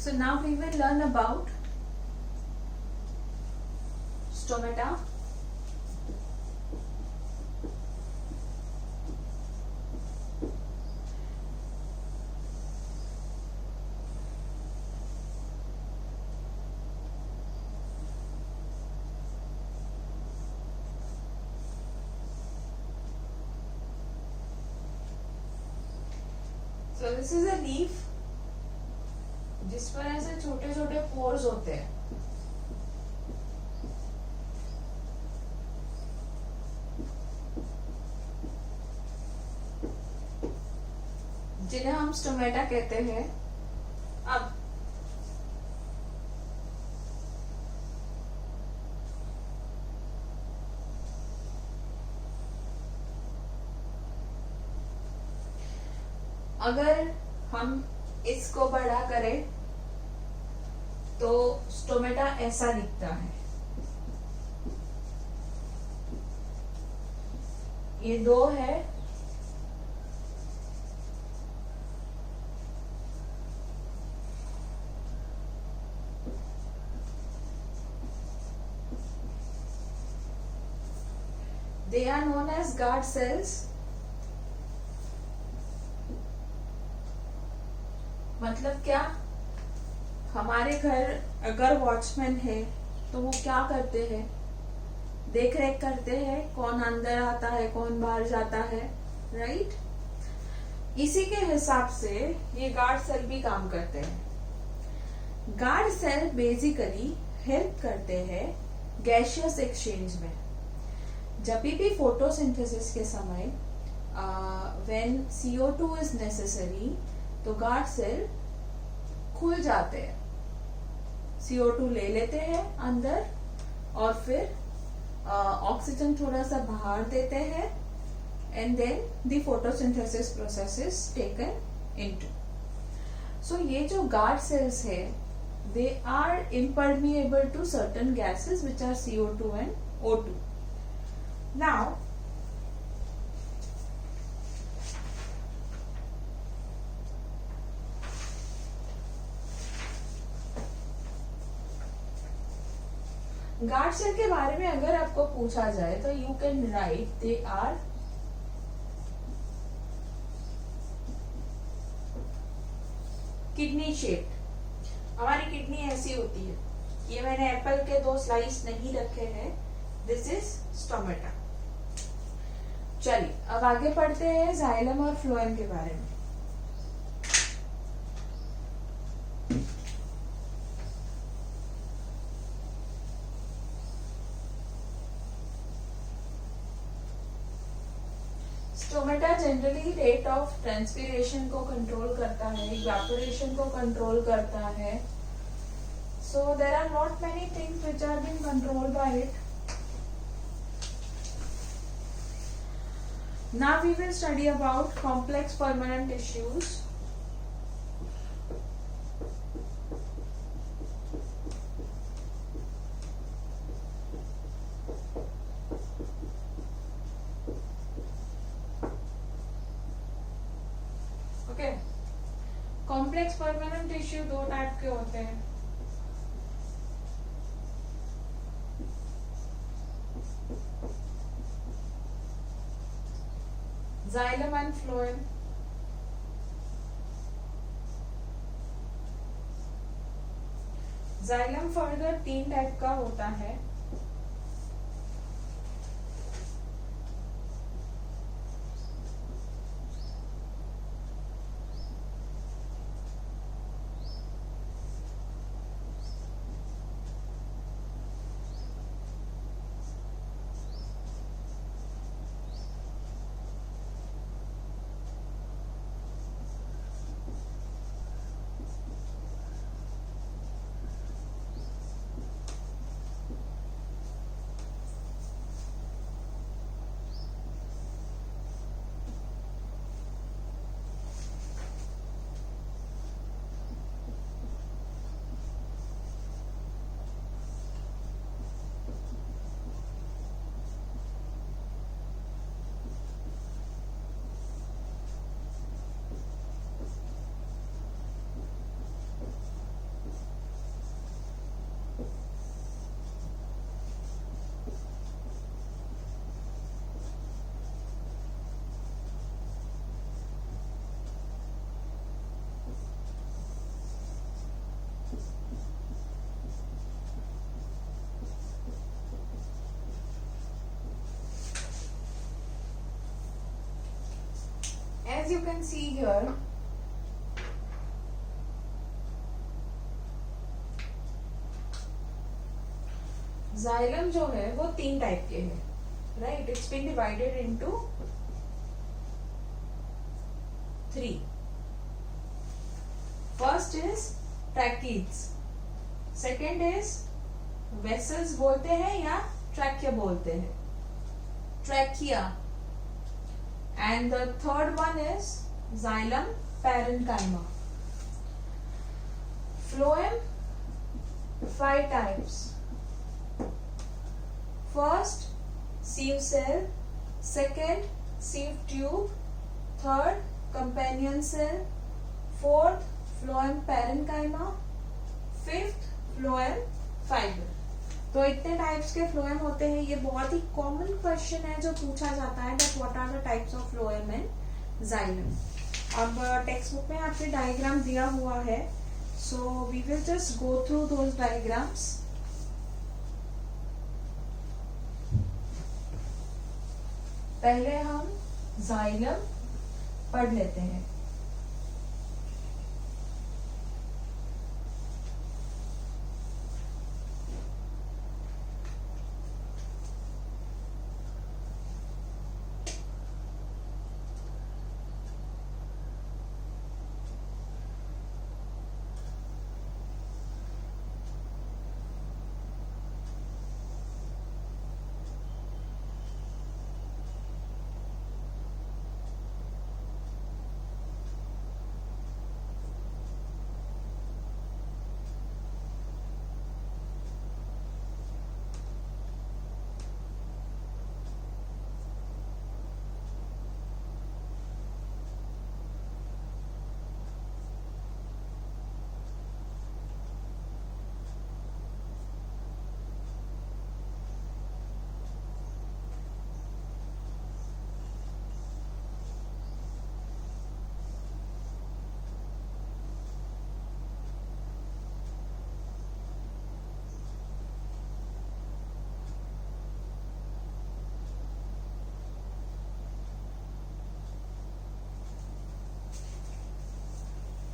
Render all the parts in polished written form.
So now we will learn about stomata. So this is a leaf जिस पर ऐसे छोटे छोटे पोर्स होते हैं. जिन्हें हम स्टोमेटा कहते हैं. अब अगर हम इसको बड़ा करें तो स्टोमेटा ऐसा दिखता है. ये दो है. They are known as guard cells. मतलब क्या, हमारे घर अगर वॉचमैन है तो वो क्या करते हैं, देख रेख करते हैं कौन अंदर आता है कौन बाहर जाता है, राइट. इसी के हिसाब से ये गार्ड सेल भी काम करते हैं. गार्ड सेल बेसिकली हेल्प करते हैं गैसियस एक्सचेंज में. जब भी फोटोसिंथेसिस के समय व्हेन CO2 इज नेसेसरी तो गार्ड सेल खुल जाते हैं, CO2 ले लेते हैं अंदर और फिर ऑक्सीजन थोड़ा सा बाहर देते हैं and then the photosynthesis process is taken into. So ये जो गार्ड सेल्स है they are impermeable to certain gases which are CO2 and O2. Now guard cell के बारे में अगर आपको पूछा जाए तो you can write they are kidney shaped. हमारी किडनी ऐसी होती है. ये मैंने एप्पल के 2 स्लाइस नहीं रखे हैं. This is stomata. चलिए अब आगे पढ़ते हैं जाइलम और फ्लोएम के बारे में. Stomata generally rate of transpiration को कंट्रोल करता है, इवेपोरेशन को कंट्रोल करता है. So there are not many things which are being controlled by it. Now we will study about complex permanent tissues. Complex permanent tissue 2 type के होते हैं. Xylem and phloem. Xylem further 3 type का होता है. As you can see here, xylem जो है वो 3 type के हैं, right? It's been divided into 3. First is tracheids, second is vessels बोलते हैं या ट्रैकिया बोलते हैं, trachea, and the third one is xylem parenchyma. Phloem 5 types. First, sieve cell. Second, sieve tube. Third, companion cell. Fourth, phloem parenchyma. Fifth, phloem fiber. तो इतने types के phloem होते हैं. ये बहुत ही कॉमन क्वेश्चन है जो पूछा जाता है, that what are the types of phloem in xylem. अब टेक्स्ट बुक में आपके डायग्राम दिया हुआ है, so we will just go through those diagrams. पहले हम जाइलम पढ़ लेते हैं.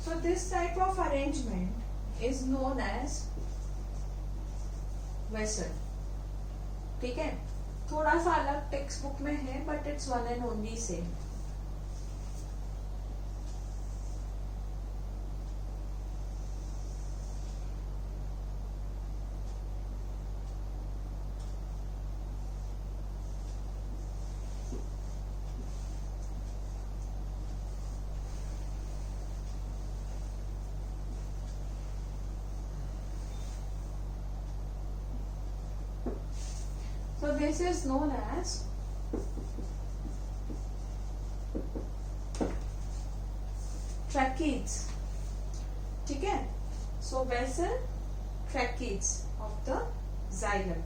So this type of arrangement is known as vessel. ठीक है, थोड़ा सा अलग टेक्स्ट बुक में है, but it's one and only same. So this is known as tracheids. ठीक है, so vessel tracheids of the xylem.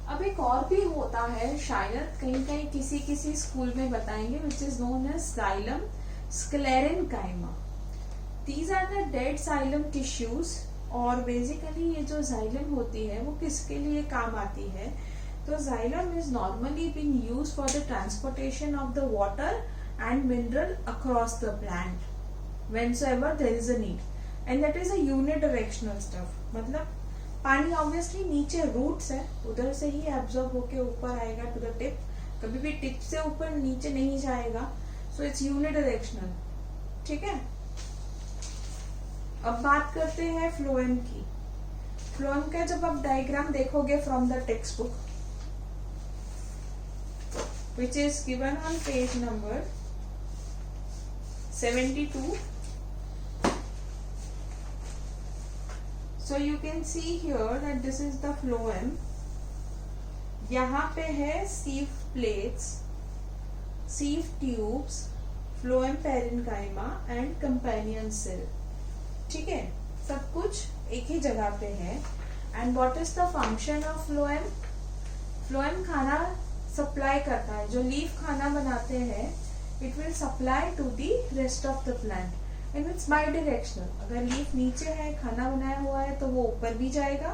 अब एक और भी होता है, शायद कहीं कहीं किसी किसी स्कूल में बताएंगे, which is known as xylem sclerenchyma. These are the dead xylem tissues. और बेसिकली ये जो xylem होती है वो किसके लिए काम आती है? तो xylem is normally being used for the transportation of the water and mineral across the plant whenever there is a need, and that is a unidirectional stuff. मतलब पानी ऑब्वियसली नीचे रूट्स है, उधर से ही एब्जॉर्ब होके ऊपर आएगा टू द टिप, कभी भी टिप से ऊपर नीचे नहीं जाएगा, सो इट्स यूनिडायरेक्शनल. ठीक है, अब बात करते हैं फ्लोएम की. फ्लोएम का जब आप डायग्राम देखोगे from the text book, which is given on page number 72. So you can see here that this is the phloem. यहाँ पे है sieve plates, sieve tubes, phloem parenchyma and companion cell. ठीक है, सब कुछ एक ही जगह पे है. And what is the function of phloem? phloem खाना सप्लाई करता है. जो लीफ खाना बनाते हैं, it will supply to the rest of the plant, and it's bidirectional. अगर लीफ नीचे है, खाना बनाया हुआ है, तो वो ऊपर भी जाएगा,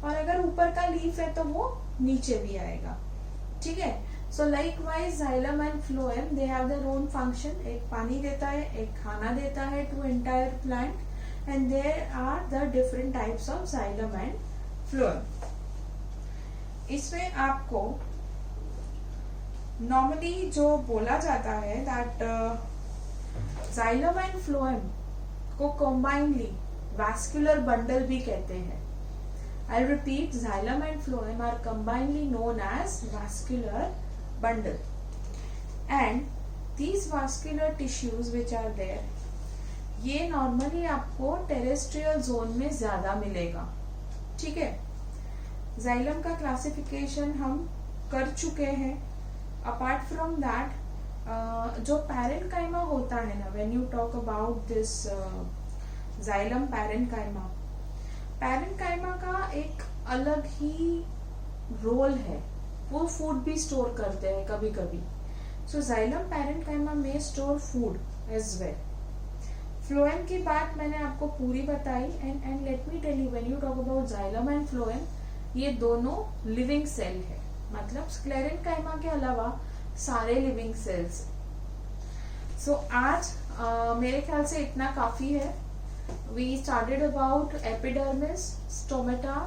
और अगर ऊपर का लीफ है तो वो नीचे भी आएगा. ठीक है, So likewise xylem and phloem, they have their own function. एक पानी देता है, एक खाना देता है to entire plant, and there are the different types of xylem and phloem. इसमें आपको normally जो बोला जाता है that xylem and phloem को combinedly vascular bundle भी कहते हैं. I'll repeat, xylem and phloem are combinedly known as vascular bundle, and these vascular tissues which are there, ये normally आपको terrestrial zone में ज्यादा मिलेगा. ठीक है, xylem का classification हम कर चुके हैं. Apart from that, जो parenchyma होता है ना, when you talk about this xylem parenchyma, parenchyma का एक अलग ही रोल है. वो फूड भी स्टोर करते हैं कभी कभी. सो xylem पैरेन्काइमा में store food as well. Phloem की बात मैंने आपको पूरी बताई. And let me tell you, when you talk about xylem and phloem, ये दोनों लिविंग सेल है. मतलब स्क्लेरेन्काइमा के अलावा सारे लिविंग सेल्स. सो आज मेरे ख्याल से इतना काफी है. We started about epidermis, stomata,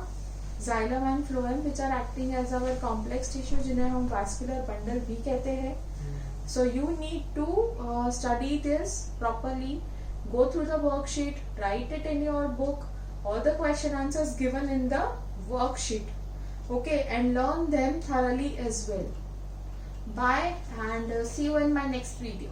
xylem and phloem, which are acting as our complex tissue, जिन्हें हम vascular bundle भी कहते हैं. So you need to study this properly, go through the worksheet, write it in your book, all the question answers given in the worksheet, okay, and learn them thoroughly as well. Bye, and see you in my next video.